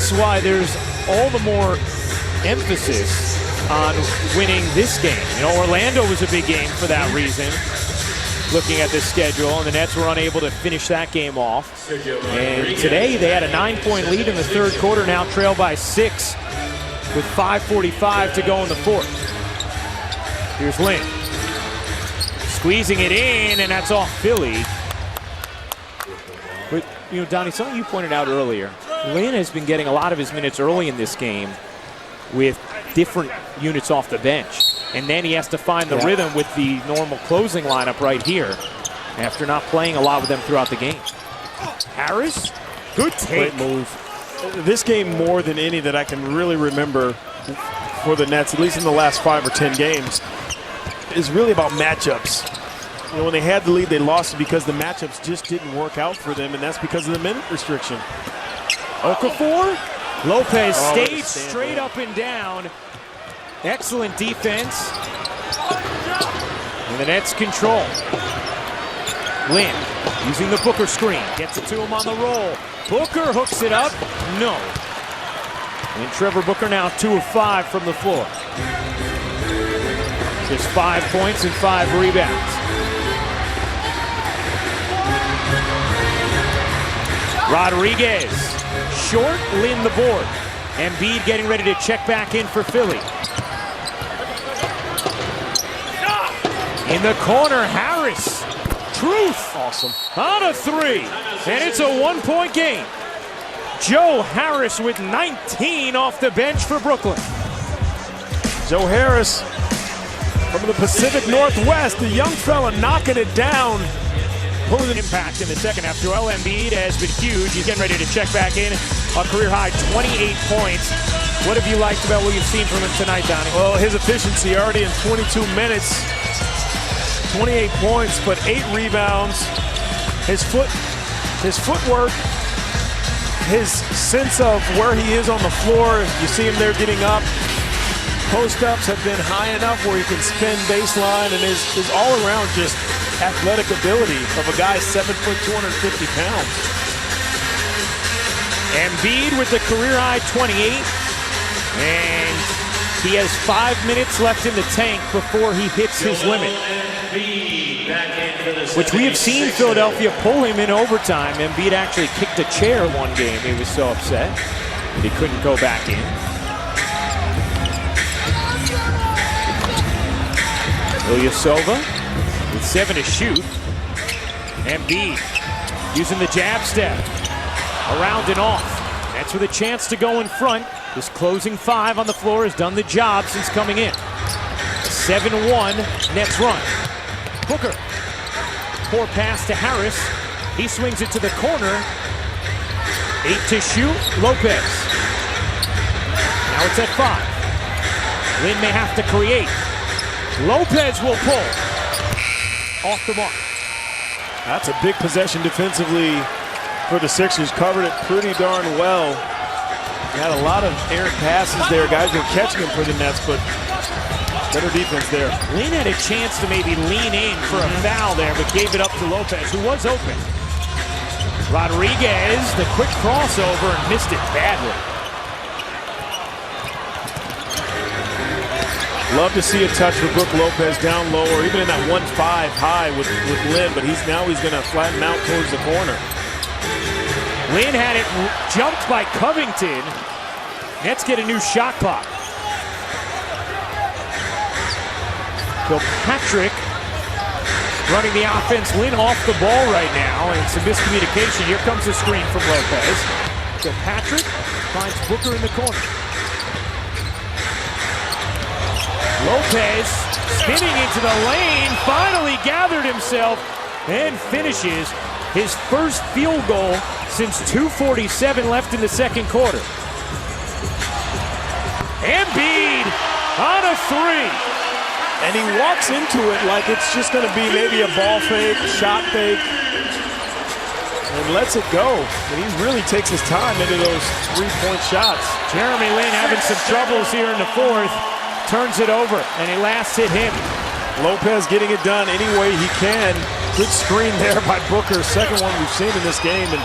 that's why there's all the more emphasis on winning this game. You know, Orlando was a big game for that reason, looking at the schedule, and the Nets were unable to finish that game off. And today they had a 9-point lead in the third quarter, now trail by 6 with 5:45 to go in the fourth. Here's Lynn. Squeezing it in, and that's off Philly. But, you know, Donnie, something you pointed out earlier, Lynn has been getting a lot of his minutes early in this game with different units off the bench. And then he has to find the rhythm with the normal closing lineup right here after not playing a lot with them throughout the game. Harris, good take. Great move. This game, more than any that I can really remember for the Nets, at least in the last 5 or 10 games, is really about matchups. You know, when they had the lead, they lost it because the matchups just didn't work out for them, and that's because of the minute restriction. Okafor, Lopez stayed straight up and down. Excellent defense. And the Nets control. Lynn using the Booker screen. Gets it to him on the roll. Booker hooks it up. No. And Trevor Booker now 2 of 5 from the floor. Just 5 points and 5 rebounds. Rodriguez. Short, Lynn the board. Embiid getting ready to check back in for Philly. In the corner, Harris. Truth. Awesome. On a 3. And it's a 1-point game. Joe Harris with 19 off the bench for Brooklyn. Joe Harris from the Pacific Northwest, the young fella knocking it down. Pulling an impact in the second half. Joel Embiid has been huge. He's getting ready to check back in. A career high 28 points. What have you liked about what you've seen from him tonight, Donnie? Well, his efficiency already in 22 minutes. 28 points, but 8 rebounds. His footwork, his sense of where he is on the floor. You see him there getting up. Post-ups have been high enough where he can spin baseline, and his all-around just athletic ability of a guy 7 foot, 250 pounds. Embiid with the career high 28, and he has 5 minutes left in the tank before he hits his limit, which we have seen Philadelphia pull him in overtime. Embiid actually kicked a chair one game. He was so upset that he couldn't go back in. Ilyasova with 7 to shoot. Embiid using the jab step. Around and off. That's with a chance to go in front. This closing 5 on the floor has done the job since coming in. 7-1 Nets run. Booker. Poor pass to Harris. He swings it to the corner. 8 to shoot. Lopez. Now it's at 5. Lynn may have to create. Lopez will pull. Off the mark. That's a big possession defensively for the Sixers. Covered it pretty darn well. Had a lot of errant passes there. Guys were catching him for the Nets, but better defense there. Lynn had a chance to maybe lean in for a foul there, but gave it up to Lopez, who was open. Rodriguez, the quick crossover, and missed it badly. Love to see a touch for Brook Lopez down low, or even in that 1-5 high with Lynn, but he's going to flatten out towards the corner. Lynn had it jumped by Covington. Nets get a new shot clock. Kilpatrick running the offense. Lynn off the ball right now, and it's a miscommunication. Here comes the screen from Lopez. Kilpatrick finds Booker in the corner. Lopez spinning into the lane, finally gathered himself and finishes his first field goal since 2:47 left in the second quarter. Embiid on a 3. And he walks into it like it's just going to be maybe a ball fake, shot fake, and lets it go. And he really takes his time into those 3-point shots. Jeremy Lin having some troubles here in the fourth. Turns it over, and a last hit him. Lopez getting it done any way he can. Good screen there by Booker. Second one we've seen in this game. And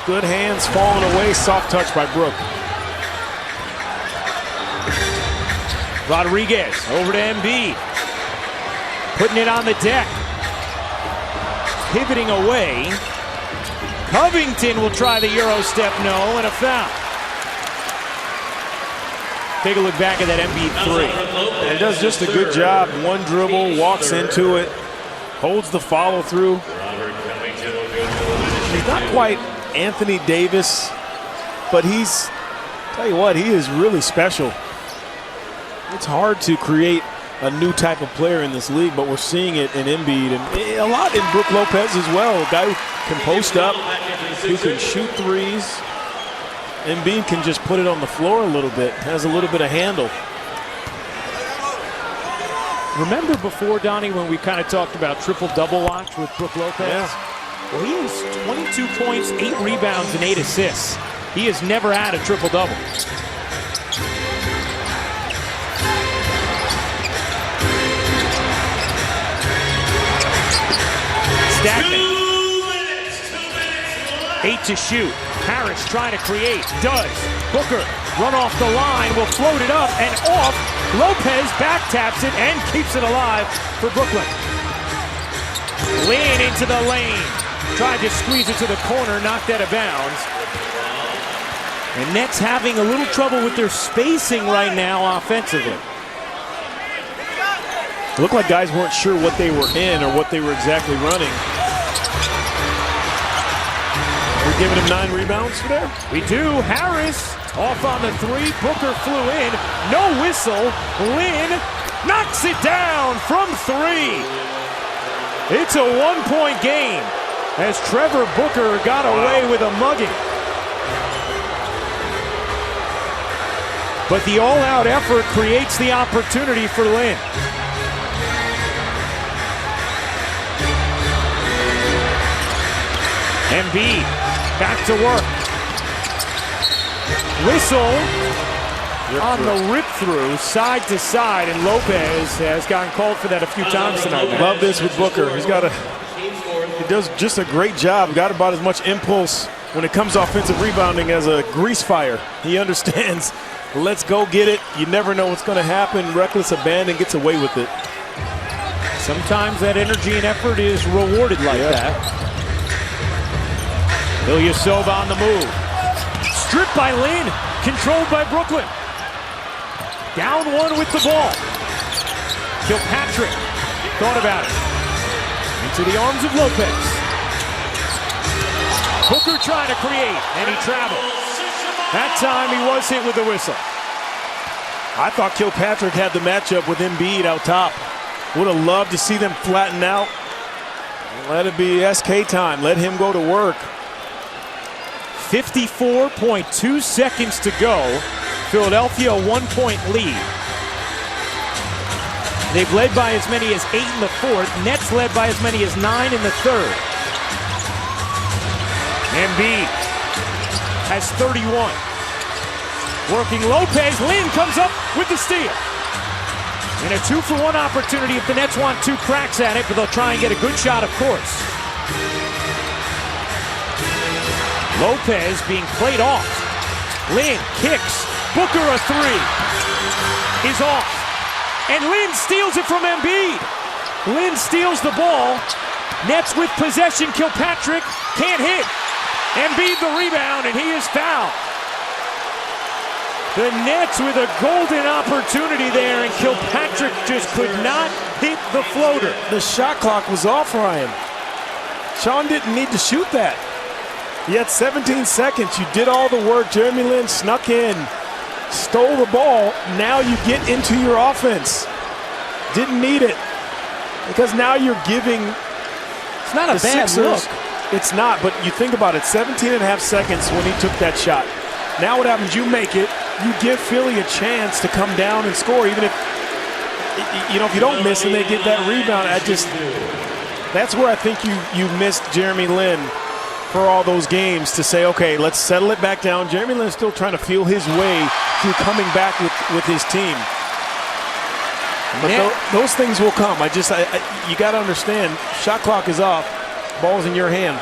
Good hands falling away. Soft touch by Brook. Rodriguez over to Embiid. Putting it on the deck. Pivoting away. Covington will try the Euro step, no, and a foul. Take a look back at that Embiid three. And he does just a good job. One dribble, walks into it, holds the follow through. He's not quite Anthony Davis, but tell you what, he is really special. It's hard to create a new type of player in this league, but we're seeing it in Embiid and a lot in Brook Lopez as well. A guy who can post up, who can shoot threes. Embiid can just put it on the floor a little bit, has a little bit of handle. Remember before, Donnie, when we kind of talked about triple-double watch with Brook Lopez? Yeah. Well, he has 22 points, 8 rebounds, and 8 assists. He has never had a triple-double. Stackman. 8 to shoot. Harris trying to create. Does. Booker run off the line. Will float it up and off. Lopez back taps it and keeps it alive for Brooklyn. Lean into the lane. Tried to squeeze it to the corner. Knocked out of bounds. And Nets having a little trouble with their spacing right now offensively. It looked like guys weren't sure what they were in or what they were exactly running. We're giving him 9 rebounds for there? We do. Harris off on the 3. Booker flew in. No whistle. Lynn knocks it down from 3. It's a 1-point game as Trevor Booker got away with a mugging. But the all-out effort creates the opportunity for Lynn. Embiid back to work. Whistle on the rip through, side to side, and Lopez has gotten called for that a few times tonight. Love this with Booker. He does just a great job. Got about as much impulse when it comes to offensive rebounding as a grease fire. He understands, let's go get it. You never know what's going to happen. Reckless abandon, gets away with it. Sometimes that energy and effort is rewarded like that. Ilyasova on the move. Stripped by Lynn. Controlled by Brooklyn. Down 1 with the ball. Kilpatrick thought about it. Into the arms of Lopez. Booker trying to create, and he traveled. That time he was hit with the whistle. I thought Kilpatrick had the matchup with Embiid out top. Would have loved to see them flatten out. Let it be SK time. Let him go to work. 54.2 seconds to go. Philadelphia a 1-point lead. They've led by as many as 8 in the 4th. Nets led by as many as 9 in the 3rd. Embiid has 31. Working Lopez. Lynn comes up with the steal. And a 2-for-1 opportunity if the Nets want 2 cracks at it, but they'll try and get a good shot, of course. Lopez being played off. Lynn kicks. Booker a 3 is off. And Lynn steals it from Embiid. Lynn steals the ball. Nets with possession. Kilpatrick can't hit. Embiid the rebound, and he is fouled. The Nets with a golden opportunity there, and Kilpatrick just could not hit the floater. The shot clock was off, Ryan. Sean didn't need to shoot that. You had 17 seconds. You did all the work. Jeremy Lin snuck in, stole the ball. Now you get into your offense. Didn't need it. Because now you're giving It's not a bad Sixers, look. It's not, but you think about it. 17 and a half seconds when he took that shot. Now what happens? You make it. You give Philly a chance to come down and score, even if, if you don't miss and they get that rebound. That's where I think you missed Jeremy Lin for all those games, to say, okay, let's settle it back down. Jeremy Lin's still trying to feel his way through coming back with his team. But those things will come. You got to understand, shot clock is off. Ball's in your hand.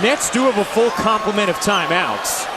Nets do have a full complement of timeouts.